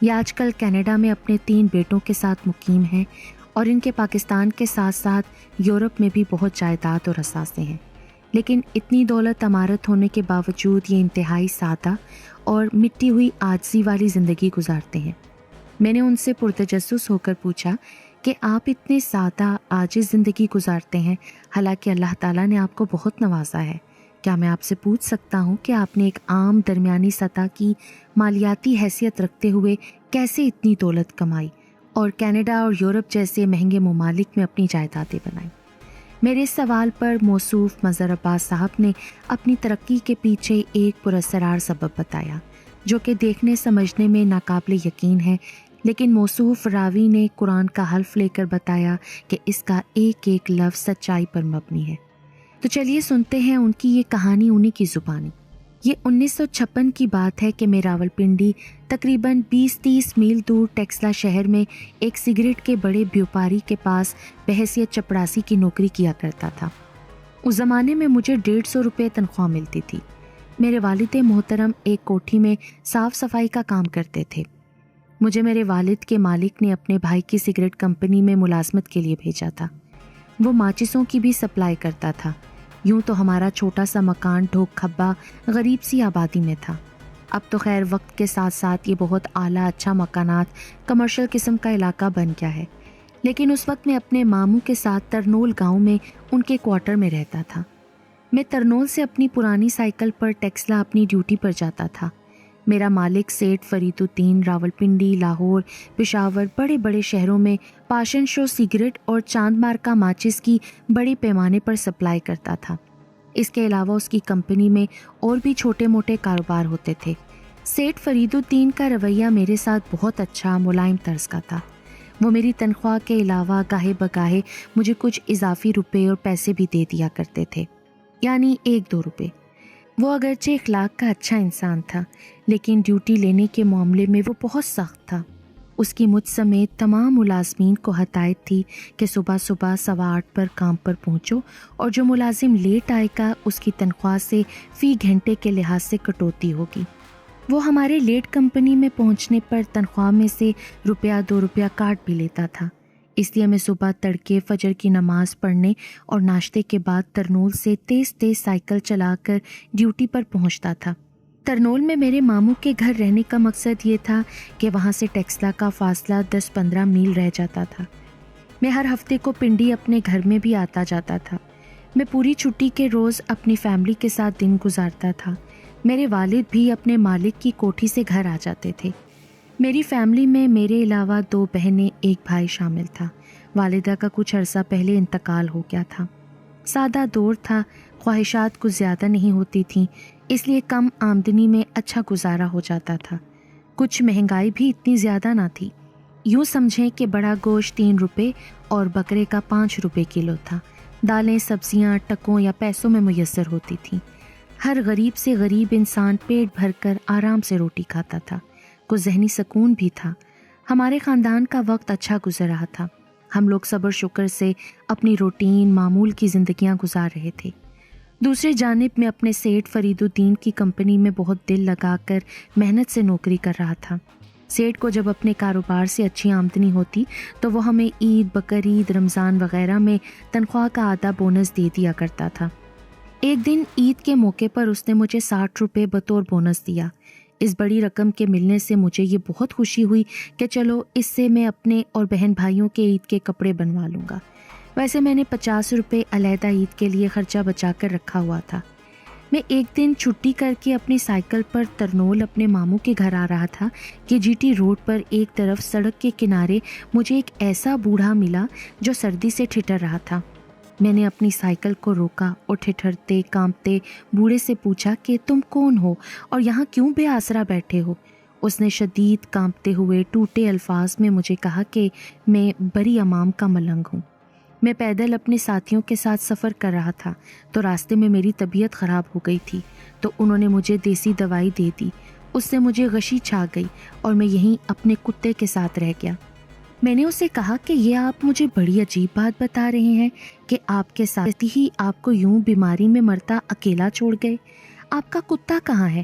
یہ آج کل کینیڈا میں اپنے 3 بیٹوں کے ساتھ مقیم ہیں اور ان کے پاکستان کے ساتھ ساتھ یورپ میں بھی بہت جائیداد اور اثاثے ہیں، لیکن اتنی دولت عمارت ہونے کے باوجود یہ انتہائی سادہ اور مٹی ہوئی عاجزی والی زندگی گزارتے ہیں۔ میں نے ان سے پرتجسس ہو کر پوچھا کہ آپ اتنے سادہ عاجز زندگی گزارتے ہیں، حالانکہ اللہ تعالیٰ نے آپ کو بہت نوازا ہے۔ کیا میں آپ سے پوچھ سکتا ہوں کہ آپ نے ایک عام درمیانی سطح کی مالیاتی حیثیت رکھتے ہوئے کیسے اتنی دولت کمائی اور کینیڈا اور یورپ جیسے مہنگے ممالک میں اپنی جائیدادیں بنائیں؟ میرے اس سوال پر موصوف مظہر عباس صاحب نے اپنی ترقی کے پیچھے ایک پراسرار سبب بتایا، جو کہ دیکھنے سمجھنے میں ناقابل یقین ہے، لیکن موصوف راوی نے قرآن کا حلف لے کر بتایا کہ اس کا ایک ایک لفظ سچائی پر مبنی ہے۔ تو چلیے سنتے ہیں ان کی یہ کہانی انہی کی زبانی۔ یہ 1956 کی بات ہے کہ میں راولپنڈی تقریباً 20-30 میل دور ٹیکسلا شہر میں ایک سگریٹ کے بڑے بیوپاری کے پاس بحیثیت چپڑاسی کی نوکری کیا کرتا تھا۔ اس زمانے میں مجھے 150 روپے تنخواہ ملتی تھی۔ میرے والد محترم ایک کوٹھی میں صاف صفائی کا کام کرتے تھے۔ مجھے میرے والد کے مالک نے اپنے بھائی کی سگریٹ کمپنی میں ملازمت کے لیے بھیجا تھا۔ وہ ماچسوں کی بھی سپلائی کرتا تھا۔ یوں تو ہمارا چھوٹا سا مکان ڈھوک کھبا غریب سی آبادی میں تھا۔ اب تو خیر وقت کے ساتھ ساتھ یہ بہت اعلیٰ اچھا مکانات کمرشل قسم کا علاقہ بن گیا ہے، لیکن اس وقت میں اپنے ماموں کے ساتھ ترنول گاؤں میں ان کے کوارٹر میں رہتا تھا۔ میں ترنول سے اپنی پرانی سائیکل پر ٹیکسلا اپنی ڈیوٹی پر جاتا تھا۔ میرا مالک سیٹھ فرید الدین راولپنڈی، لاہور، پشاور، بڑے بڑے شہروں میں پاشن شو سگریٹ اور چاند مارکا ماچس کی بڑے پیمانے پر سپلائی کرتا تھا۔ اس کے علاوہ اس کی کمپنی میں اور بھی چھوٹے موٹے کاروبار ہوتے تھے۔ سیٹھ فرید الدین کا رویہ میرے ساتھ بہت اچھا ملائم طرز کا تھا۔ وہ میری تنخواہ کے علاوہ گاہے بگاہے مجھے کچھ اضافی روپے اور پیسے بھی دے دیا کرتے تھے، یعنی 1-2 روپے۔ وہ اگرچہ اخلاق کا اچھا انسان تھا، لیکن ڈیوٹی لینے کے معاملے میں وہ بہت سخت تھا۔ اس کی مجھ سمیت تمام ملازمین کو ہدایت تھی کہ صبح 8:15 پر کام پر پہنچو، اور جو ملازم لیٹ آئے گا اس کی تنخواہ سے فی گھنٹے کے لحاظ سے کٹوتی ہوگی۔ وہ ہمارے لیٹ کمپنی میں پہنچنے پر تنخواہ میں سے 1-2 روپیہ کاٹ بھی لیتا تھا۔ اس لیے میں صبح تڑکے فجر کی نماز پڑھنے اور ناشتے کے بعد ترنول سے تیز تیز سائیکل چلا کر ڈیوٹی پر پہنچتا تھا۔ ترنول میں میرے ماموں کے گھر رہنے کا مقصد یہ تھا کہ وہاں سے ٹیکسلا کا فاصلہ 10-15 میل رہ جاتا تھا۔ میں ہر ہفتے کو پنڈی اپنے گھر میں بھی آتا جاتا تھا۔ میں پوری چھٹی کے روز اپنی فیملی کے ساتھ دن گزارتا تھا۔ میرے والد بھی اپنے مالک کی کوٹھی سے گھر آ جاتے تھے۔ میری فیملی میں میرے علاوہ 2 بہنیں، 1 بھائی شامل تھا۔ والدہ کا کچھ عرصہ پہلے انتقال ہو گیا تھا۔ سادہ دور تھا، خواہشات کچھ زیادہ نہیں ہوتی تھیں، اس لیے کم آمدنی میں اچھا گزارا ہو جاتا تھا۔ کچھ مہنگائی بھی اتنی زیادہ نہ تھی۔ یوں سمجھیں کہ بڑا گوشت 3 روپے اور بکرے کا 5 روپے کلو تھا۔ دالیں سبزیاں ٹکوں یا پیسوں میں میسر ہوتی تھیں۔ ہر غریب سے غریب انسان پیٹ بھر کر آرام سے روٹی کھاتا تھا۔ کچھ ذہنی سکون بھی تھا۔ ہمارے خاندان کا وقت اچھا گزر رہا تھا۔ ہم لوگ صبر شکر سے اپنی روٹین معمول کی زندگیاں گزار رہے تھے۔ دوسری جانب میں اپنے سیٹھ فرید الدین کی کمپنی میں بہت دل لگا کر محنت سے نوکری کر رہا تھا۔ سیٹھ کو جب اپنے کاروبار سے اچھی آمدنی ہوتی تو وہ ہمیں عید، بقرعید، رمضان وغیرہ میں تنخواہ کا آدھا بونس دے دیا کرتا تھا۔ ایک دن عید کے موقع پر اس نے مجھے 60 روپے بطور بونس دیا۔ اس بڑی رقم کے ملنے سے مجھے یہ بہت خوشی ہوئی کہ چلو اس سے میں اپنے اور بہن بھائیوں کے عید کے کپڑے بنوا لوں گا۔ ویسے میں نے 50 روپے علیحدہ عید کے لیے خرچہ بچا کر رکھا ہوا تھا۔ میں ایک دن چھٹی کر کے اپنی سائیکل پر ترنول اپنے ماموں کے گھر آ رہا تھا کہ جی ٹی روڈ پر ایک طرف سڑک کے کنارے مجھے ایک ایسا بوڑھا ملا جو سردی سے ٹھٹر رہا تھا۔ میں نے اپنی سائیکل کو روکا اور ٹھٹرتے کانپتے بوڑھے سے پوچھا کہ تم کون ہو اور یہاں کیوں بے آسرا بیٹھے ہو؟ اس نے شدید کانپتے ہوئے ٹوٹے الفاظ میں مجھے کہا کہ میں بری امام کا ملنگ ہوں۔ میں پیدل اپنے ساتھیوں کے ساتھ سفر کر رہا تھا تو راستے میں میری طبیعت خراب ہو گئی تھی، تو انہوں نے مجھے دیسی دوائی دے دی۔ اس سے مجھے غشی چھا گئی اور میں یہیں اپنے کتے کے ساتھ رہ گیا۔ میں نے اسے کہا کہ یہ آپ مجھے بڑی عجیب بات بتا رہے ہیں کہ آپ کے ساتھ ہی آپ کو یوں بیماری میں مرتا اکیلا چھوڑ گئے۔ آپ کا کتا کہاں ہے؟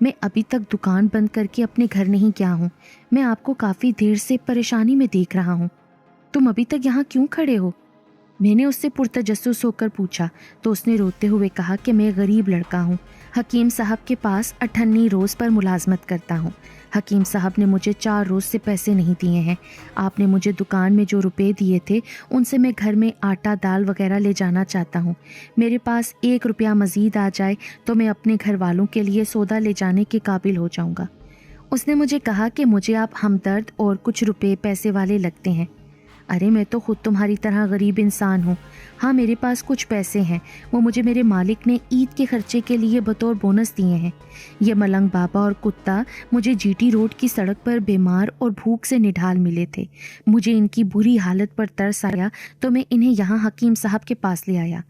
میں ابھی تک دکان بند کر کے اپنے گھر نہیں گیا ہوں. میں آپ کو کافی دیر سے پریشانی میں دیکھ رہا ہوں. تم ابھی تک یہاں کیوں کھڑے ہو؟ میں نے اس سے پرتجسس ہو کر پوچھا تو اس نے روتے ہوئے کہا کہ میں غریب لڑکا ہوں. حکیم صاحب کے پاس 98 روز پر ملازمت کرتا ہوں. حکیم صاحب نے مجھے 4 روز سے پیسے نہیں دیے ہیں. آپ نے مجھے دکان میں جو روپے دیے تھے ان سے میں گھر میں آٹا دال وغیرہ لے جانا چاہتا ہوں. میرے پاس 1 روپیہ مزید آ جائے تو میں اپنے گھر والوں کے لیے سودا لے جانے کے قابل ہو جاؤں گا. اس نے مجھے کہا کہ مجھے آپ ہمدرد اور کچھ روپے پیسے والے لگتے ہیں. ارے میں تو خود تمہاری طرح غریب انسان ہوں. ہاں میرے پاس کچھ پیسے ہیں، وہ مجھے میرے مالک نے عید کے خرچے کے لیے بطور بونس دیے ہیں. یہ ملنگ بابا اور کتا مجھے جی ٹی روڈ کی سڑک پر بیمار اور بھوک سے نڈھال ملے تھے. مجھے ان کی بری حالت پر ترس آیا تو میں انہیں یہاں حکیم صاحب کے پاس لے آیا.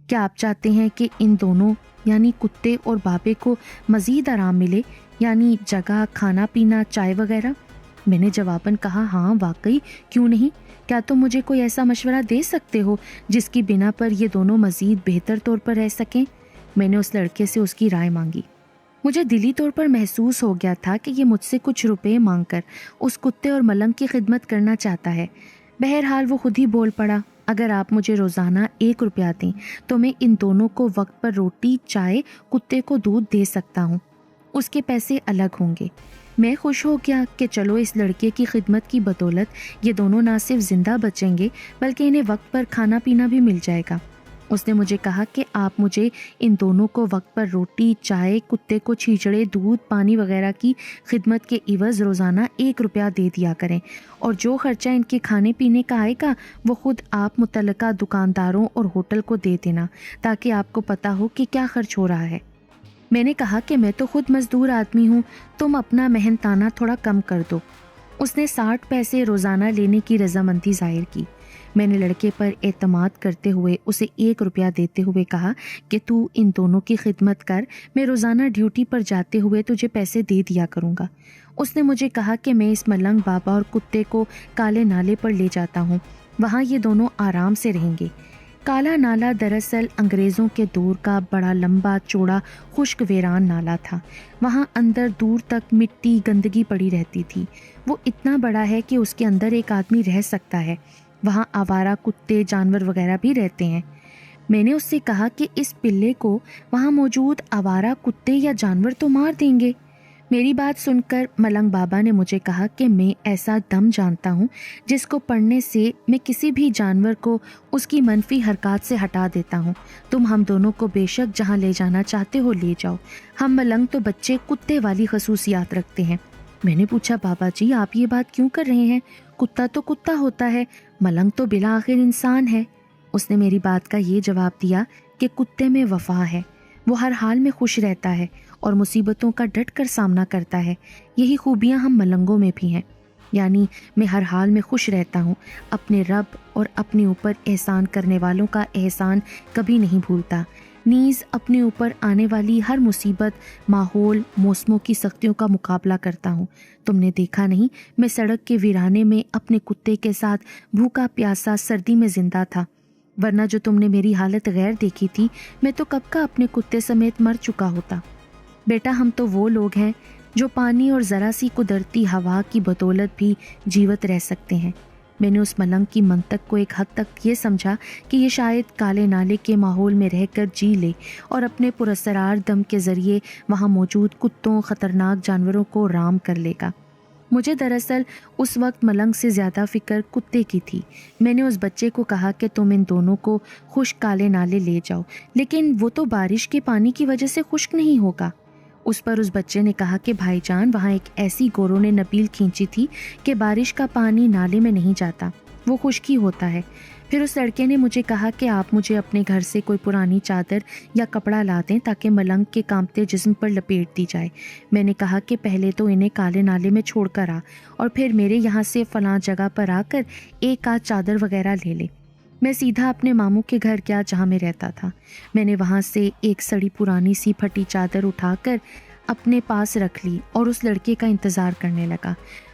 کیا آپ چاہتے ہیں کہ ان دونوں یعنی کتے اور بابے کو مزید آرام ملے، یعنی جگہ، کھانا پینا، چائے وغیرہ؟ میں نے جواباً کہا ہاں واقعی کیوں نہیں. کیا تم مجھے کوئی ایسا مشورہ دے سکتے ہو جس کی بنا پر یہ دونوں مزید بہتر طور پر رہ سکیں؟ میں نے اس لڑکے سے اس کی رائے مانگی. مجھے دلی طور پر محسوس ہو گیا تھا کہ یہ مجھ سے کچھ روپے مانگ کر اس کتے اور ملنگ کی خدمت کرنا چاہتا ہے. بہرحال وہ خود ہی بول پڑا، اگر آپ مجھے روزانہ 1 روپیہ دیں تو میں ان دونوں کو وقت پر روٹی، چائے، کتے کو دودھ دے سکتا ہوں. اس کے پیسے الگ ہوں گے. میں خوش ہو گیا کہ چلو اس لڑکے کی خدمت کی بدولت یہ دونوں نہ صرف زندہ بچیں گے بلکہ انہیں وقت پر کھانا پینا بھی مل جائے گا. اس نے مجھے کہا کہ آپ مجھے ان دونوں کو وقت پر روٹی، چائے، کتے کو چھیچڑے، دودھ، پانی وغیرہ کی خدمت کے عوض روزانہ 1 روپیہ دے دیا کریں، اور جو خرچہ ان کے کھانے پینے کا آئے گا وہ خود آپ متعلقہ دکانداروں اور ہوٹل کو دے دینا تاکہ آپ کو پتہ ہو کہ کیا خرچ ہو رہا ہے. میں نے کہا کہ میں تو خود مزدور آدمی ہوں، تم اپنا محنتانہ تھوڑا کم کر دو. اس نے 60 پیسے روزانہ لینے کی رضامندی ظاہر کی. میں نے لڑکے پر اعتماد کرتے ہوئے اسے 1 روپیہ دیتے ہوئے کہا کہ تو ان دونوں کی خدمت کر، میں روزانہ ڈیوٹی پر جاتے ہوئے تجھے پیسے دے دیا کروں گا. اس نے مجھے کہا کہ میں اس ملنگ بابا اور کتے کو کالے نالے پر لے جاتا ہوں، وہاں یہ دونوں آرام سے رہیں گے. کالا نالا دراصل انگریزوں کے دور کا بڑا لمبا چوڑا خشک ویران نالا تھا. وہاں اندر دور تک مٹی گندگی پڑی رہتی تھی. وہ اتنا بڑا ہے کہ اس کے اندر ایک آدمی رہ سکتا ہے. وہاں آوارہ کتے، جانور وغیرہ بھی رہتے ہیں. میں نے اس سے کہا کہ اس پلے کو وہاں موجود آوارہ کتے یا جانور تو مار دیں گے. میری بات سن کر ملنگ بابا نے مجھے کہا کہ میں ایسا دم جانتا ہوں جس کو پڑھنے سے میں کسی بھی جانور کو اس کی منفی حرکات سے ہٹا دیتا ہوں. تم ہم دونوں کو بے شک جہاں لے جانا چاہتے ہو لے جاؤ. ہم ملنگ تو بچے کتے والی خصوصیات رکھتے ہیں. میں نے پوچھا بابا جی آپ یہ بات کیوں کر رہے ہیں؟ کتا تو کتا ہوتا ہے، ملنگ تو بالآخر انسان ہے. اس نے میری بات کا یہ جواب دیا کہ کتے میں وفا ہے، وہ ہر حال میں خوش رہتا ہے اور مصیبتوں کا ڈٹ کر سامنا کرتا ہے. یہی خوبیاں ہم ملنگوں میں بھی ہیں، یعنی میں ہر حال میں خوش رہتا ہوں، اپنے رب اور اپنے اوپر احسان کرنے والوں کا احسان کبھی نہیں بھولتا، نیز اپنے اوپر آنے والی ہر مصیبت، ماحول، موسموں کی سختیوں کا مقابلہ کرتا ہوں. تم نے دیکھا نہیں میں سڑک کے ویرانے میں اپنے کتے کے ساتھ بھوکا پیاسا سردی میں زندہ تھا، ورنہ جو تم نے میری حالت غیر دیکھی تھی میں تو کب کا اپنے کتے سمیت مر چکا ہوتا. بیٹا ہم تو وہ لوگ ہیں جو پانی اور ذرا سی قدرتی ہوا کی بدولت بھی جیوت رہ سکتے ہیں. میں نے اس ملنگ کی منطق کو ایک حد تک یہ سمجھا کہ یہ شاید کالے نالے کے ماحول میں رہ کر جی لے اور اپنے پراسرار دم کے ذریعے وہاں موجود کتوں، خطرناک جانوروں کو رام کر لے گا. مجھے دراصل اس وقت ملنگ سے زیادہ فکر کتے کی تھی. میں نے اس بچے کو کہا کہ تم ان دونوں کو خشک کالے نالے لے جاؤ، لیکن وہ تو بارش کے پانی کی وجہ سے خشک نہیں ہوگا. اس پر اس بچے نے کہا کہ بھائی جان وہاں ایک ایسی گوروں نے نبیل کھینچی تھی کہ بارش کا پانی نالے میں نہیں جاتا، وہ خشکی ہوتا ہے. پھر اس لڑکے نے مجھے کہا کہ آپ مجھے اپنے گھر سے کوئی پرانی چادر یا کپڑا لا دیں تاکہ ملنگ کے کانپتے جسم پر لپیٹ دی جائے. میں نے کہا کہ پہلے تو انہیں کالے نالے میں چھوڑ کر آ اور پھر میرے یہاں سے فلاں جگہ پر آ کر ایک آدھ چادر وغیرہ لے لے. میں سیدھا اپنے ماموں کے گھر گیا جہاں میں رہتا تھا. میں نے وہاں سے ایک سڑی پرانی سی پھٹی چادر اٹھا کر اپنے پاس رکھ لی اور اس لڑکے کا انتظار کرنے لگا.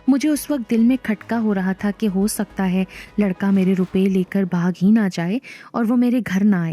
مجھے اس وقت دل میں کھٹکا ہو رہا تھا کہ ہو سکتا ہے لڑکا میرے روپے لے کر بھاگ ہی نہ جائے اور وہ میرے گھر نہ آئے.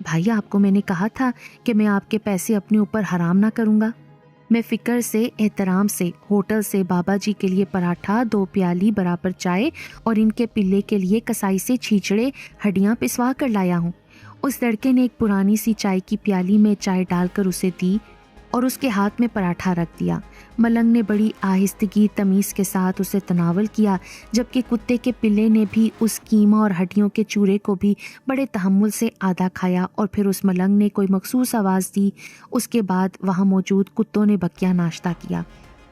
بھائی آپ کو میں نے کہا تھا کہ میں آپ کے پیسے اپنے اوپر حرام نہ کروں گا۔ میں فکر سے احترام سے ہوٹل سے بابا جی کے لیے پراٹھا، 2 پیالی برابر چائے اور ان کے پلے کے لیے کسائی سے چھیچڑے ہڈیاں پسوا کر لایا ہوں۔ اس لڑکے نے ایک پرانی سی چائے کی پیالی میں چائے ڈال کر اسے دی اور اس کے ہاتھ میں پراٹھا رکھ دیا۔ ملنگ نے بڑی آہستگی تمیز کے ساتھ اسے تناول کیا، جبکہ کتے کے پلے نے بھی اس قیمہ اور ہڈیوں کے چورے کو بھی بڑے تحمل سے آدھا کھایا، اور پھر اس ملنگ نے کوئی مخصوص آواز دی۔ اس کے بعد وہاں موجود کتوں نے بکیا ناشتہ کیا۔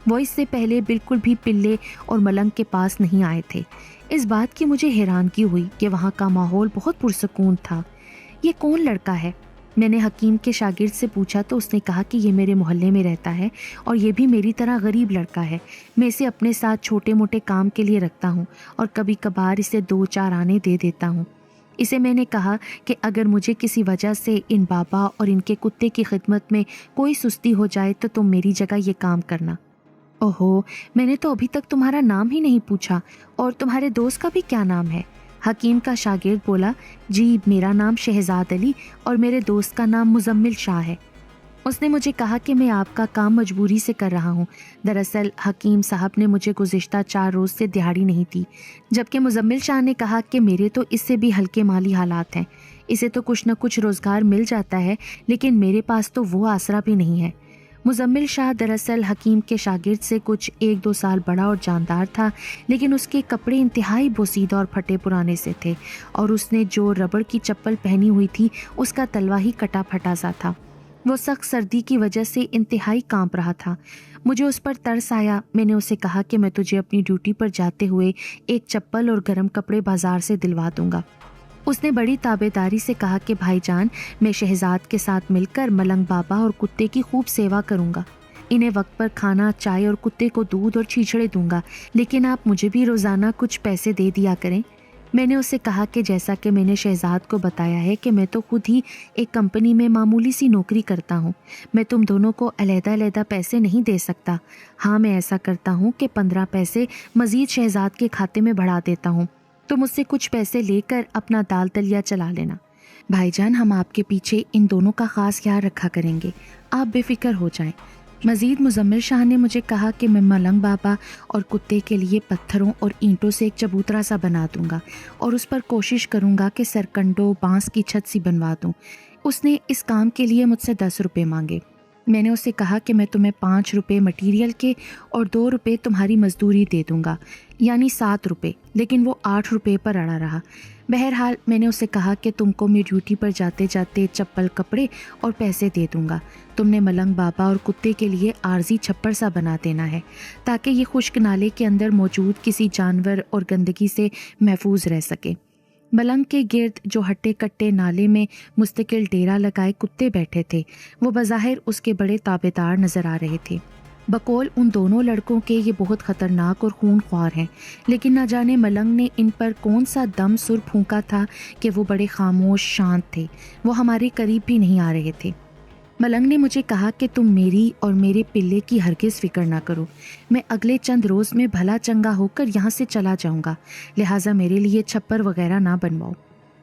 وہ اس سے پہلے بالکل بھی پلے اور ملنگ کے پاس نہیں آئے تھے۔ اس بات کی مجھے حیرانگی ہوئی کہ وہاں کا ماحول بہت پرسکون تھا۔ یہ کون لڑکا ہے؟ میں نے حکیم کے شاگرد سے پوچھا تو اس نے کہا کہ یہ میرے محلے میں رہتا ہے اور یہ بھی میری طرح غریب لڑکا ہے۔ میں اسے اپنے ساتھ چھوٹے موٹے کام کے لیے رکھتا ہوں اور کبھی کبھار اسے 2-4 آنے دے دیتا ہوں۔ اسے میں نے کہا کہ اگر مجھے کسی وجہ سے ان بابا اور ان کے کتے کی خدمت میں کوئی سستی ہو جائے تو تم میری جگہ یہ کام کرنا۔ اوہو، میں نے تو ابھی تک تمہارا نام ہی نہیں پوچھا، اور تمہارے دوست کا بھی کیا نام ہے؟ حکیم کا شاگرد بولا، جی میرا نام شہزاد علی اور میرے دوست کا نام مزمل شاہ ہے۔ اس نے مجھے کہا کہ میں آپ کا کام مجبوری سے کر رہا ہوں۔ دراصل حکیم صاحب نے مجھے گزشتہ 4 روز سے دہاڑی نہیں دی، جبکہ مزمل شاہ نے کہا کہ میرے تو اس سے بھی ہلکے مالی حالات ہیں، اسے تو کچھ نہ کچھ روزگار مل جاتا ہے، لیکن میرے پاس تو وہ آسرا بھی نہیں ہے۔ مزمل شاہ دراصل حکیم کے شاگرد سے کچھ 1-2 سال بڑا اور جاندار تھا، لیکن اس کے کپڑے انتہائی بوسیدہ اور پھٹے پرانے سے تھے، اور اس نے جو ربڑ کی چپل پہنی ہوئی تھی اس کا تلوا ہی کٹا پھٹا سا تھا۔ وہ سخت سردی کی وجہ سے انتہائی کانپ رہا تھا۔ مجھے اس پر ترس آیا۔ میں نے اسے کہا کہ میں تجھے اپنی ڈیوٹی پر جاتے ہوئے ایک چپل اور گرم کپڑے بازار سے دلوا دوں گا۔ اس نے بڑی تابعداری سے کہا کہ بھائی جان، میں شہزاد کے ساتھ مل کر ملنگ بابا اور کتے کی خوب سیوا کروں گا، انہیں وقت پر کھانا، چائے اور کتے کو دودھ اور چھیچڑے دوں گا، لیکن آپ مجھے بھی روزانہ کچھ پیسے دے دیا کریں۔ میں نے اسے کہا کہ جیسا کہ میں نے شہزاد کو بتایا ہے کہ میں تو خود ہی ایک کمپنی میں معمولی سی نوکری کرتا ہوں، میں تم دونوں کو علیحدہ علیحدہ پیسے نہیں دے سکتا۔ ہاں، میں ایسا کرتا ہوں کہ 15 پیسے مزید شہزاد کے کھاتے میں بڑھا دیتا ہوں، تو مجھ سے کچھ پیسے لے کر اپنا دال دلیا چلا لینا۔ بھائی جان، ہم آپ کے پیچھے ان دونوں کا خاص خیال رکھا کریں گے، آپ بے فکر ہو جائیں۔ مزید مزمل شاہ نے مجھے کہا کہ میں ملنگ بابا اور کتے کے لیے پتھروں اور اینٹوں سے ایک چبوترا سا بنا دوں گا اور اس پر کوشش کروں گا کہ سرکنڈوں بانس کی چھت سی بنوا دوں۔ اس نے اس کام کے لیے مجھ سے 10 روپے مانگے۔ میں نے اسے کہا کہ میں تمہیں 5 روپے مٹیریل کے اور 2 روپے تمہاری مزدوری دے دوں گا، یعنی 7 روپے، لیکن وہ 8 روپے پر اڑا رہا۔ بہرحال میں نے اسے کہا کہ تم کو میں ڈیوٹی پر جاتے جاتے چپل، کپڑے اور پیسے دے دوں گا، تم نے ملنگ بابا اور کتے کے لیے عارضی چھپر سا بنا دینا ہے تاکہ یہ خشک نالے کے اندر موجود کسی جانور اور گندگی سے محفوظ رہ سکے۔ ملنگ کے گرد جو ہٹے کٹے نالے میں مستقل ڈیرا لگائے کتے بیٹھے تھے، وہ بظاہر اس کے بڑے تابعدار نظر آ رہے تھے۔ بقول ان دونوں لڑکوں کے یہ بہت خطرناک اور خون خوار ہیں، لیکن نہ جانے ملنگ نے ان پر کون سا دم سر پھونکا تھا کہ وہ بڑے خاموش شانت تھے، وہ ہمارے قریب بھی نہیں آ رہے تھے۔ ملنگ نے مجھے کہا کہ تم میری اور میرے پلے کی ہرگز فکر نہ کرو، میں اگلے چند روز میں بھلا چنگا ہو کر یہاں سے چلا جاؤں گا، لہٰذا میرے لیے چھپر وغیرہ نہ بنواؤ۔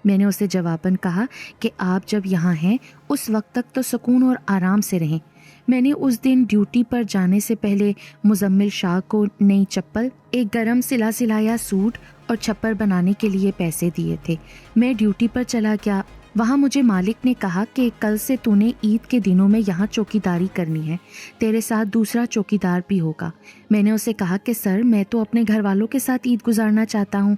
میں نے اسے جواباً کہا کہ آپ جب یہاں ہیں اس وقت تک تو سکون اور آرام سے رہیں۔ میں نے اس دن ڈیوٹی پر جانے سے پہلے مزمل شاہ کو نئی چپل، ایک گرم سلا سلایا سوٹ اور چھپر بنانے کے لیے پیسے دیے تھے۔ میں ڈیوٹی پر چلا گیا۔ وہاں مجھے مالک نے کہا کہ کل سے تو نے عید کے دنوں میں یہاں چوکیداری کرنی ہے، تیرے ساتھ دوسرا چوکیدار بھی ہوگا۔ میں نے اسے کہا کہ سر، میں تو اپنے گھر والوں کے ساتھ عید گزارنا چاہتا ہوں،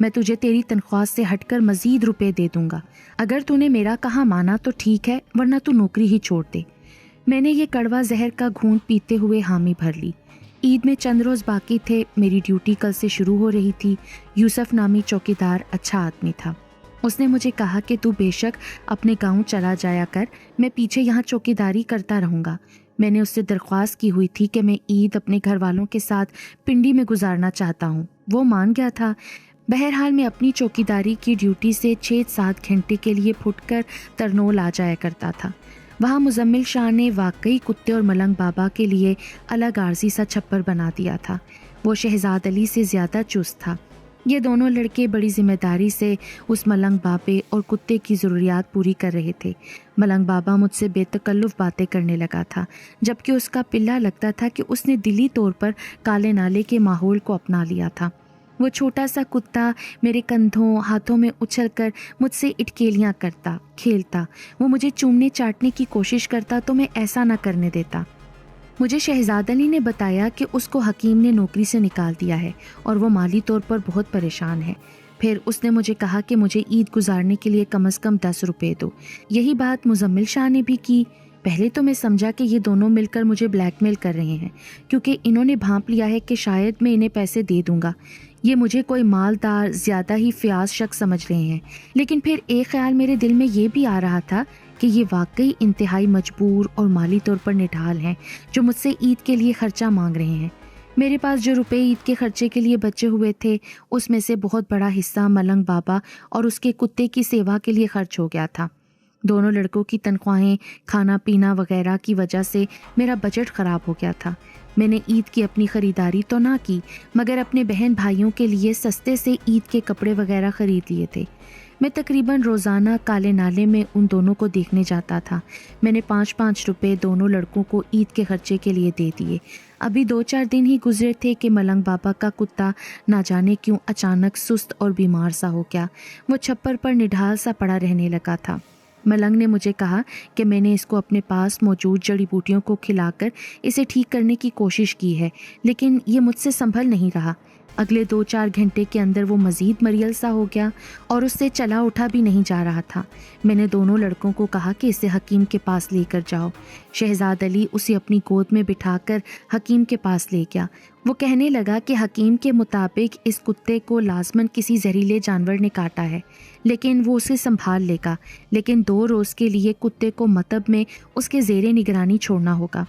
میں تجھے تیری تنخواہ سے ہٹ کر مزید روپے دے دوں گا، اگر تو نے میرا کہا مانا تو ٹھیک ہے، ورنہ تو نوکری ہی چھوڑ دے۔ میں نے یہ کڑوا زہر کا گھونٹ پیتے ہوئے حامی بھر لی۔ عید میں چند روز باقی تھے، میری ڈیوٹی کل سے شروع ہو رہی تھی۔ یوسف نامی چوکیدار اچھا آدمی تھا۔ اس نے مجھے کہا کہ تو بے شک اپنے گاؤں چلا جایا کر، میں پیچھے یہاں چوکیداری کرتا رہوں گا۔ میں نے اس سے درخواست کی ہوئی تھی کہ میں عید اپنے گھر والوں کے ساتھ پنڈی میں گزارنا چاہتا ہوں، وہ مان گیا تھا۔ بہرحال میں اپنی چوکیداری کی ڈیوٹی سے 6-7 گھنٹے کے لیے پھٹ کر ترنول آ جایا کرتا تھا۔ وہاں مزمل شاہ نے واقعی کتے اور ملنگ بابا کے لیے الگ عارضی سا چھپر بنا دیا تھا۔ وہ شہزاد علی سے زیادہ چست تھا۔ یہ دونوں لڑکے بڑی ذمہ داری سے اس ملنگ بابے اور کتے کی ضروریات پوری کر رہے تھے۔ ملنگ بابا مجھ سے بے تکلف باتیں کرنے لگا تھا، جبکہ اس کا پلہ لگتا تھا کہ اس نے دلی طور پر کالے نالے کے ماحول کو اپنا لیا تھا۔ وہ چھوٹا سا کتا میرے کندھوں ہاتھوں میں اچھل کر مجھ سے اٹکیلیاں کرتا، کھیلتا۔ وہ مجھے چومنے چاٹنے کی کوشش کرتا تو میں ایسا نہ کرنے دیتا۔ مجھے شہزاد علی نے بتایا کہ اس کو حکیم نے نوکری سے نکال دیا ہے اور وہ مالی طور پر بہت پریشان ہے۔ پھر اس نے مجھے کہا کہ مجھے عید گزارنے کے لیے کم از کم 10 روپے دو۔ یہی بات مزمل شاہ نے بھی کی۔ پہلے تو میں سمجھا کہ یہ دونوں مل کر مجھے بلیک میل کر رہے ہیں، کیونکہ انہوں نے بھانپ لیا ہے کہ شاید میں انہیں پیسے دے دوں گا۔ یہ مجھے کوئی مالدار زیادہ ہی فیاض شخص سمجھ رہے ہیں۔ لیکن پھر ایک خیال میرے دل میں یہ بھی آ رہا تھا کہ یہ واقعی انتہائی مجبور اور مالی طور پر نڈھال ہیں جو مجھ سے عید کے لیے خرچہ مانگ رہے ہیں۔ میرے پاس جو روپے عید کے خرچے کے لیے بچے ہوئے تھے اس میں سے بہت بڑا حصہ ملنگ بابا اور اس کے کتے کی سیوا کے لیے خرچ ہو گیا تھا۔ دونوں لڑکوں کی تنخواہیں، کھانا پینا وغیرہ کی وجہ سے میرا بجٹ خراب ہو گیا تھا۔ میں نے عید کی اپنی خریداری تو نہ کی، مگر اپنے بہن بھائیوں کے لیے سستے سے عید کے کپڑے وغیرہ خرید لیے تھے۔ میں تقریباً روزانہ کالے نالے میں ان دونوں کو دیکھنے جاتا تھا۔ میں نے 5-5 روپے دونوں لڑکوں کو عید کے خرچے کے لیے دے دیے۔ ابھی 2-4 دن ہی گزرے تھے کہ ملنگ بابا کا کتا نہ جانے کیوں اچانک سست اور بیمار سا ہو گیا۔ وہ چھپر پر نڈھال سا پڑا رہنے لگا تھا۔ ملنگ نے مجھے کہا کہ میں نے اس کو اپنے پاس موجود جڑی بوٹیوں کو کھلا کر اسے ٹھیک کرنے کی کوشش کی ہے، لیکن یہ مجھ سے سنبھل نہیں رہا۔ اگلے 2-4 گھنٹے کے اندر وہ مزید مریل سا ہو گیا اور اس سے چلا اٹھا بھی نہیں جا رہا تھا۔ میں نے دونوں لڑکوں کو کہا کہ اسے حکیم کے پاس لے کر جاؤ۔ شہزاد علی اسے اپنی گود میں بٹھا کر حکیم کے پاس لے گیا۔ وہ کہنے لگا کہ حکیم کے مطابق اس کتے کو لازماً کسی زہریلے جانور نے کاٹا ہے، لیکن وہ اسے سنبھال لے گا، لیکن 2 روز کے لیے کتے کو مطب میں اس کے زیر نگرانی چھوڑنا ہوگا۔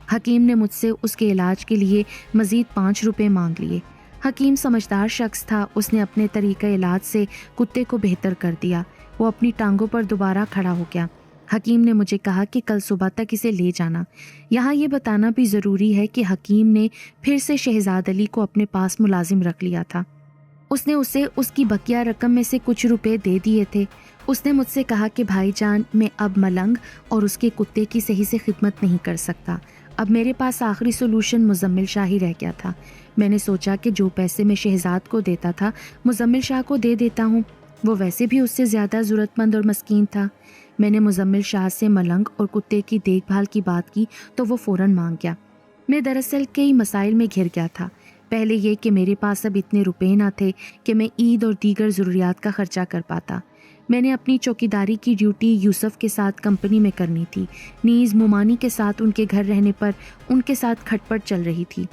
حکیم نے مجھ سے اس کے علاج کے لیے مزید 5 روپے مانگ لیے۔ حکیم سمجھدار شخص تھا، اس نے اپنے طریقہ علاج سے کتے کو بہتر کر دیا۔ وہ اپنی ٹانگوں پر دوبارہ کھڑا ہو گیا۔ حکیم نے مجھے کہا کہ کل صبح تک اسے لے جانا۔ یہاں یہ بتانا بھی ضروری ہے کہ حکیم نے پھر سے شہزاد علی کو اپنے پاس ملازم رکھ لیا تھا۔ اس نے اسے اس کی بقیہ رقم میں سے کچھ روپے دے دیے تھے۔ اس نے مجھ سے کہا کہ بھائی جان، میں اب ملنگ اور اس کے کتے کی صحیح سے خدمت نہیں کر سکتا۔ اب میرے پاس آخری سولوشن مزمل شاہ ہی رہ گیا تھا۔ میں نے سوچا کہ جو پیسے میں شہزاد کو دیتا تھا مزمل شاہ کو دے دیتا ہوں، وہ ویسے بھی اس سے زیادہ ضرورت مند اور مسکین تھا۔ میں نے مزمل شاہ سے ملنگ اور کتے کی دیکھ بھال کی بات کی تو وہ فوراً مانگ گیا۔ میں دراصل کئی مسائل میں گھر گیا تھا۔ پہلے یہ کہ میرے پاس اب اتنے روپے نہ تھے کہ میں عید اور دیگر ضروریات کا خرچہ کر پاتا۔ میں نے اپنی چوکیداری کی ڈیوٹی یوسف کے ساتھ کمپنی میں کرنی تھی، نیز مومانی کے ساتھ ان کے گھر رہنے پر ان کے ساتھ کھٹ پٹ چل رہی تھی۔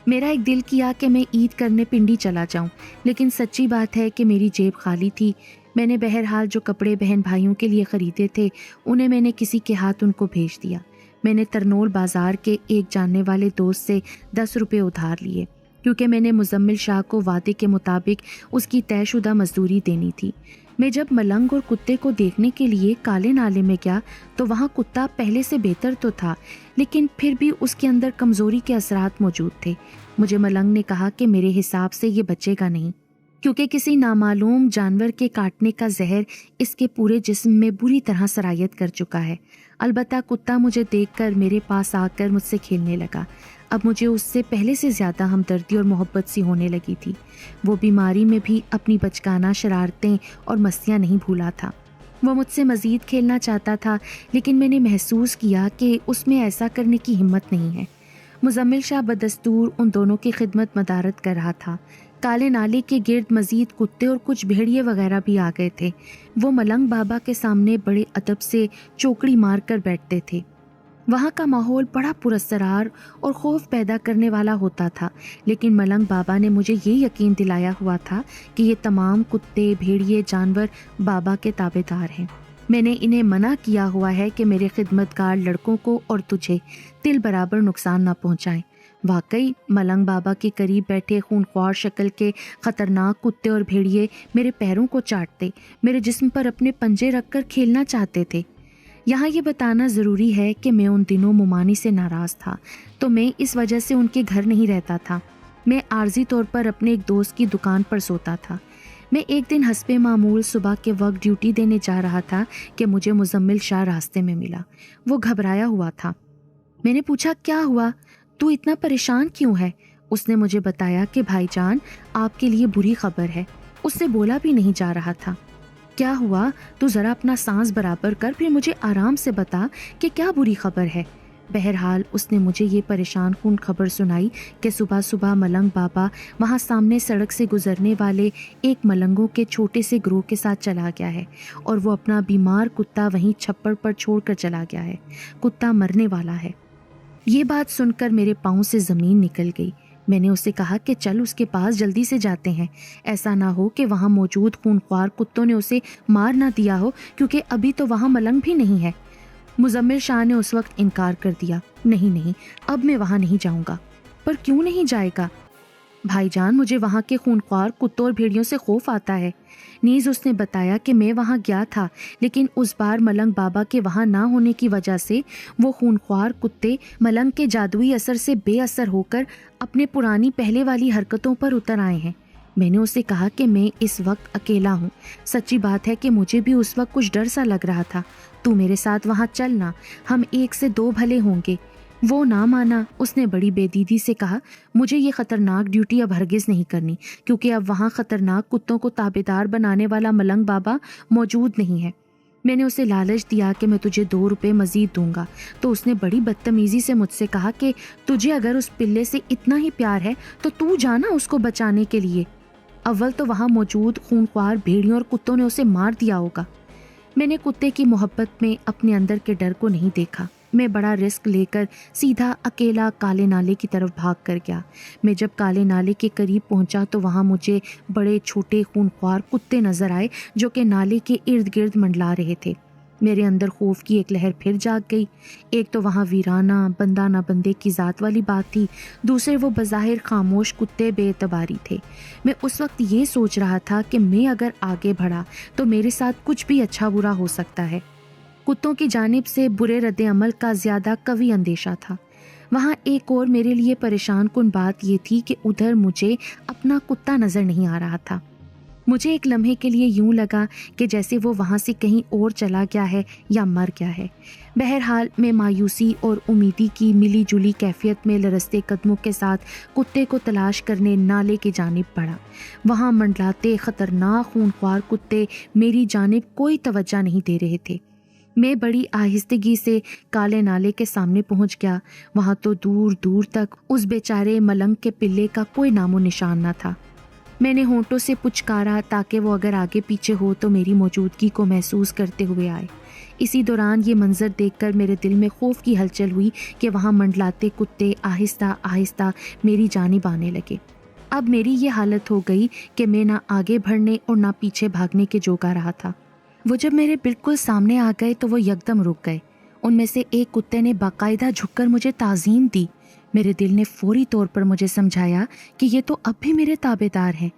میرا ایک دل کیا کہ میں عید کرنے پنڈی چلا جاؤں، لیکن سچی بات ہے کہ میری جیب خالی تھی۔ میں نے بہرحال جو کپڑے بہن بھائیوں کے لیے خریدے تھے انہیں میں نے کسی کے ہاتھ ان کو بھیج دیا۔ میں نے ترنول بازار کے ایک جاننے والے دوست سے 10 روپے ادھار لیے، کیونکہ میں نے مزمل شاہ کو وعدے کے مطابق اس کی طے شدہ مزدوری دینی تھی۔ میں جب ملنگ اور کتے کو دیکھنے کے لیے کالے نالے میں گیا تو وہاں کتا پہلے سے بہتر تو تھا، لیکن پھر بھی اس کے اندر کمزوری کے اثرات موجود تھے۔ مجھے ملنگ نے کہا کہ میرے حساب سے یہ بچے گا نہیں، کیونکہ کسی نامعلوم جانور کے کاٹنے کا زہر اس کے پورے جسم میں بری طرح سرایت کر چکا ہے۔ البتہ کتا مجھے دیکھ کر میرے پاس آ کر مجھ سے کھیلنے لگا۔ اب مجھے اس سے پہلے سے زیادہ ہمدردی اور محبت سی ہونے لگی تھی۔ وہ بیماری میں بھی اپنی بچگانہ شرارتیں اور مستیاں نہیں بھولا تھا۔ وہ مجھ سے مزید کھیلنا چاہتا تھا، لیکن میں نے محسوس کیا کہ اس میں ایسا کرنے کی ہمت نہیں ہے۔ مزمل شاہ بدستور ان دونوں کی خدمت مدارت کر رہا تھا۔ کالے نالے کے گرد مزید کتے اور کچھ بھیڑیے وغیرہ بھی آ گئے تھے۔ وہ ملنگ بابا کے سامنے بڑے ادب سے چوکڑی مار کر بیٹھتے تھے۔ وہاں کا ماحول بڑا پراسرار اور خوف پیدا کرنے والا ہوتا تھا، لیکن ملنگ بابا نے مجھے یہ یقین دلایا ہوا تھا کہ یہ تمام کتے بھیڑیے جانور بابا کے تابع دار ہیں۔ میں نے انہیں منع کیا ہوا ہے کہ میرے خدمتگار لڑکوں کو اور تجھے تل برابر نقصان نہ پہنچائیں۔ واقعی ملنگ بابا کے قریب بیٹھے خونخوار شکل کے خطرناک کتے اور بھیڑیے میرے پیروں کو چاٹتے، میرے جسم پر اپنے پنجے رکھ کر کھیلنا چاہتے تھے۔ یہاں یہ بتانا ضروری ہے کہ میں ان دنوں مومانی سے ناراض تھا، تو میں اس وجہ سے ان کے گھر نہیں رہتا تھا۔ میں عارضی طور پر اپنے ایک دوست کی دکان پر سوتا تھا۔ میں ایک دن حسب معمول صبح کے وقت ڈیوٹی دینے جا رہا تھا کہ مجھے مزمل شاہ راستے میں ملا۔ وہ گھبرایا ہوا تھا۔ میں نے پوچھا، کیا ہوا؟ تو اتنا پریشان کیوں ہے؟ اس نے مجھے بتایا کہ بھائی جان، آپ کے لیے بری خبر ہے۔ اس سے بولا بھی نہیں جا رہا تھا۔ کیا ہوا؟ تو ذرا اپنا سانس برابر کر پھر مجھے آرام سے بتا کہ کیا بری خبر ہے۔ بہرحال اس نے مجھے یہ پریشان کن خبر سنائی کہ صبح صبح ملنگ بابا وہاں سامنے سڑک سے گزرنے والے ایک ملنگوں کے چھوٹے سے گروہ کے ساتھ چلا گیا ہے اور وہ اپنا بیمار کتا وہیں چھپڑ پر چھوڑ کر چلا گیا ہے۔ کتا مرنے والا ہے۔ یہ بات سن کر میرے پاؤں سے زمین نکل گئی۔ میں نے اسے کہا کہ چل اس کے پاس جلدی سے جاتے ہیں، ایسا نہ ہو کہ وہاں موجود خونخوار کتوں نے اسے مار نہ دیا ہو، کیونکہ ابھی تو وہاں ملنگ بھی نہیں ہے۔ مزمل شاہ نے اس وقت انکار کر دیا۔ نہیں، اب میں وہاں نہیں جاؤں گا۔ پر کیوں نہیں جائے گا؟ بھائی جان، مجھے وہاں کے خونخوار کتوں اور بھیڑیوں سے خوف آتا ہے۔ نیز اس نے بتایا کہ میں وہاں گیا تھا، لیکن اس بار ملنگ بابا کے وہاں نہ ہونے کی وجہ سے وہ خونخوار کتے ملنگ کے جادوئی اثر سے بے اثر ہو کر اپنے پرانی پہلے والی حرکتوں پر اتر آئے ہیں۔ میں نے اسے کہا کہ میں اس وقت اکیلا ہوں۔ سچی بات ہے کہ مجھے بھی اس وقت کچھ ڈر سا لگ رہا تھا۔ تو میرے ساتھ وہاں چلنا، ہم ایک سے دو بھلے ہوں گے۔ وہ نہ مانا۔ اس نے بڑی بے دیدی سے کہا، مجھے یہ خطرناک ڈیوٹی اب ہرگز نہیں کرنی، کیونکہ اب وہاں خطرناک کتوں کو تابعدار بنانے والا ملنگ بابا موجود نہیں ہے۔ میں نے اسے لالچ دیا کہ میں تجھے 2 روپے مزید دوں گا، تو اس نے بڑی بدتمیزی سے مجھ سے کہا کہ تجھے اگر اس پلے سے اتنا ہی پیار ہے تو جانا اس کو بچانے کے لیے۔ اول تو وہاں موجود خونخوار بھیڑیوں اور کتوں نے اسے مار دیا ہوگا۔ میں نے کتے کی محبت میں اپنے اندر کے ڈر کو نہیں دیکھا۔ میں بڑا رسک لے کر سیدھا اکیلا کالے نالے کی طرف بھاگ کر گیا۔ میں جب کالے نالے کے قریب پہنچا تو وہاں مجھے بڑے چھوٹے خونخوار کتے نظر آئے جو کہ نالے کے ارد گرد منڈلا رہے تھے۔ میرے اندر خوف کی ایک لہر پھر جاگ گئی۔ ایک تو وہاں ویرانہ بندہ نہ بندے کی ذات والی بات تھی، دوسرے وہ بظاہر خاموش کتے بے اعتباری تھے۔ میں اس وقت یہ سوچ رہا تھا کہ میں اگر آگے بڑھا تو میرے ساتھ کچھ بھی اچھا برا ہو سکتا ہے۔ کتوں کی جانب سے برے رد عمل کا زیادہ قوی اندیشہ تھا۔ وہاں ایک اور میرے لیے پریشان کن بات یہ تھی کہ ادھر مجھے اپنا کتا نظر نہیں آ رہا تھا۔ مجھے ایک لمحے کے لیے یوں لگا کہ جیسے وہ وہاں سے کہیں اور چلا گیا ہے یا مر گیا ہے۔ بہرحال میں مایوسی اور امیدی کی ملی جلی کیفیت میں لرزتے قدموں کے ساتھ کتے کو تلاش کرنے نالے کی جانب بڑھا۔ وہاں منڈلاتے خطرناک خونخوار کتے میری جانب کوئی توجہ نہیں دے رہے تھے۔ میں بڑی آہستگی سے کالے نالے کے سامنے پہنچ گیا۔ وہاں تو دور دور تک اس بیچارے ملنگ کے پلے کا کوئی نام و نشان نہ تھا۔ میں نے ہونٹوں سے پچکارا تاکہ وہ اگر آگے پیچھے ہو تو میری موجودگی کو محسوس کرتے ہوئے آئے۔ اسی دوران یہ منظر دیکھ کر میرے دل میں خوف کی ہلچل ہوئی کہ وہاں منڈلاتے کتے آہستہ آہستہ میری جانب آنے لگے۔ اب میری یہ حالت ہو گئی کہ میں نہ آگے بڑھنے اور نہ پیچھے بھاگنے کے جوگا رہا تھا۔ وہ جب میرے بالکل سامنے آ گئے تو وہ یکدم رک گئے۔ ان میں سے ایک کتے نے باقاعدہ جھک کر مجھے تعظیم دی۔ میرے دل نے فوری طور پر مجھے سمجھایا کہ یہ تو اب بھی میرے تابع دار ہیں۔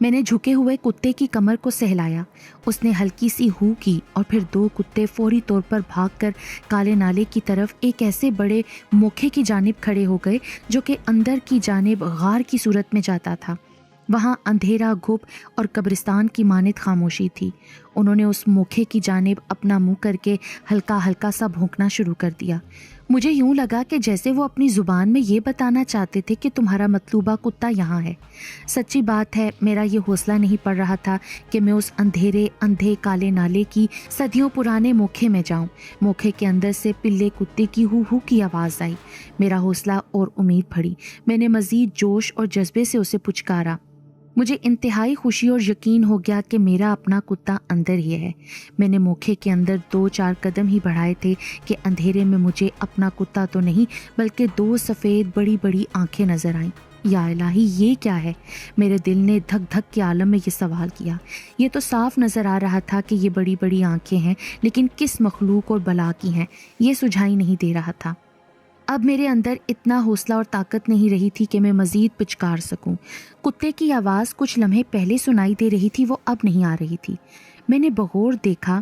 میں نے جھکے ہوئے کتے کی کمر کو سہلایا۔ اس نے ہلکی سی ہو کی اور پھر 2 کتے فوری طور پر بھاگ کر کالے نالے کی طرف ایک ایسے بڑے موکھے کی جانب کھڑے ہو گئے جو کہ اندر کی جانب غار کی صورت میں جاتا تھا۔ وہاں اندھیرا گھپ اور قبرستان کی مانند خاموشی تھی۔ انہوں نے اس موکھے کی جانب اپنا منہ کر کے ہلکا ہلکا سا بھونکنا شروع کر دیا۔ مجھے یوں لگا کہ جیسے وہ اپنی زبان میں یہ بتانا چاہتے تھے کہ تمہارا مطلوبہ کتا یہاں ہے۔ سچی بات ہے، میرا یہ حوصلہ نہیں پڑ رہا تھا کہ میں اس اندھے کالے نالے کی صدیوں پرانے موکھے میں جاؤں۔ موکھے کے اندر سے پلے کتے کی ہو کی آواز آئی۔ میرا حوصلہ اور امید بڑھی۔ میں نے مزید جوش اور جذبے سے اسے پچکارا۔ مجھے انتہائی خوشی اور یقین ہو گیا کہ میرا اپنا کتا اندر ہی ہے۔ میں نے موکھے کے اندر 2-4 قدم ہی بڑھائے تھے کہ اندھیرے میں مجھے اپنا کتا تو نہیں بلکہ 2 سفید بڑی بڑی آنکھیں نظر آئیں۔ یا الہی، یہ کیا ہے؟ میرے دل نے دھک دھک کے عالم میں یہ سوال کیا۔ یہ تو صاف نظر آ رہا تھا کہ یہ بڑی بڑی آنکھیں ہیں، لیکن کس مخلوق اور بلا کی ہیں یہ سجھائی نہیں دے رہا تھا۔ اب میرے اندر اتنا حوصلہ اور طاقت نہیں رہی تھی کہ میں مزید پچکار سکوں۔ کتے کی آواز کچھ لمحے پہلے سنائی دے رہی تھی، وہ اب نہیں آ رہی تھی۔ میں نے بغور دیکھا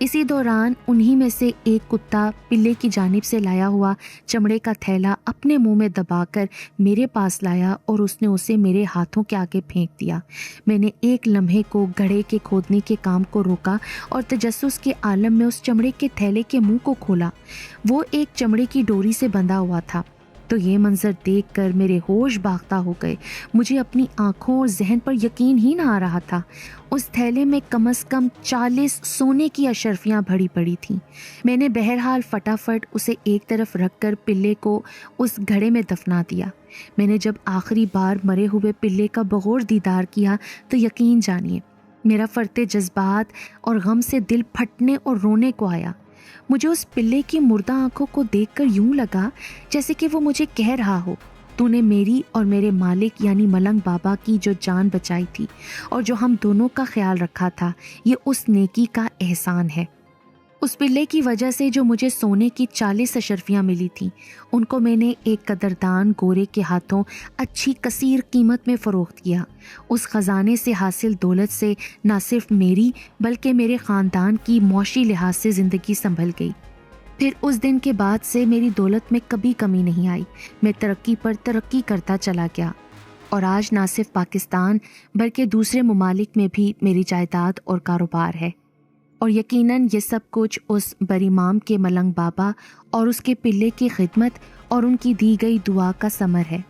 اسی دوران انہی میں سے ایک کتا پلے کی جانب سے لایا ہوا چمڑے کا تھیلا اپنے منہ میں دبا کر میرے پاس لایا اور اس نے اسے میرے ہاتھوں کے آگے پھینک دیا۔ میں نے ایک لمحے کو گڑھے کے کھودنے کے کام کو روکا اور تجسس کے عالم میں اس چمڑے کے تھیلے کے منہ کو کھولا۔ وہ ایک چمڑے کی ڈوری سے بندھا ہوا تھا۔ تو یہ منظر دیکھ کر میرے ہوش باختہ ہو گئے۔ مجھے اپنی آنکھوں اور ذہن پر یقین ہی نہ آ رہا تھا۔ اس تھیلے میں کم از کم 40 سونے کی اشرفیاں بھری پڑی تھیں۔ میں نے بہرحال فٹافٹ اسے ایک طرف رکھ کر پلے کو اس گھڑے میں دفنا دیا۔ میں نے جب آخری بار مرے ہوئے پلے کا بغور دیدار کیا تو یقین جانیے میرا فرط جذبات اور غم سے دل پھٹنے اور رونے کو آیا۔ مجھے اس پلے کی مردہ آنکھوں کو دیکھ کر یوں لگا جیسے کہ وہ مجھے کہہ رہا ہو، تو نے میری اور میرے مالک یعنی ملنگ بابا کی جو جان بچائی تھی اور جو ہم دونوں کا خیال رکھا تھا، یہ اس نیکی کا احسان ہے۔ اس پلے کی وجہ سے جو مجھے سونے کی 40 اشرفیاں ملی تھیں، ان کو میں نے ایک قدردان گورے کے ہاتھوں اچھی کثیر قیمت میں فروخت کیا۔ اس خزانے سے حاصل دولت سے نہ صرف میری بلکہ میرے خاندان کی معاشی لحاظ سے زندگی سنبھل گئی۔ پھر اس دن کے بعد سے میری دولت میں کبھی کمی نہیں آئی۔ میں ترقی پر ترقی کرتا چلا گیا اور آج نہ صرف پاکستان بلکہ دوسرے ممالک میں بھی میری جائیداد اور کاروبار ہے، اور یقیناً یہ سب کچھ اس بریمام کے ملنگ بابا اور اس کے پلے کی خدمت اور ان کی دی گئی دعا کا ثمر ہے۔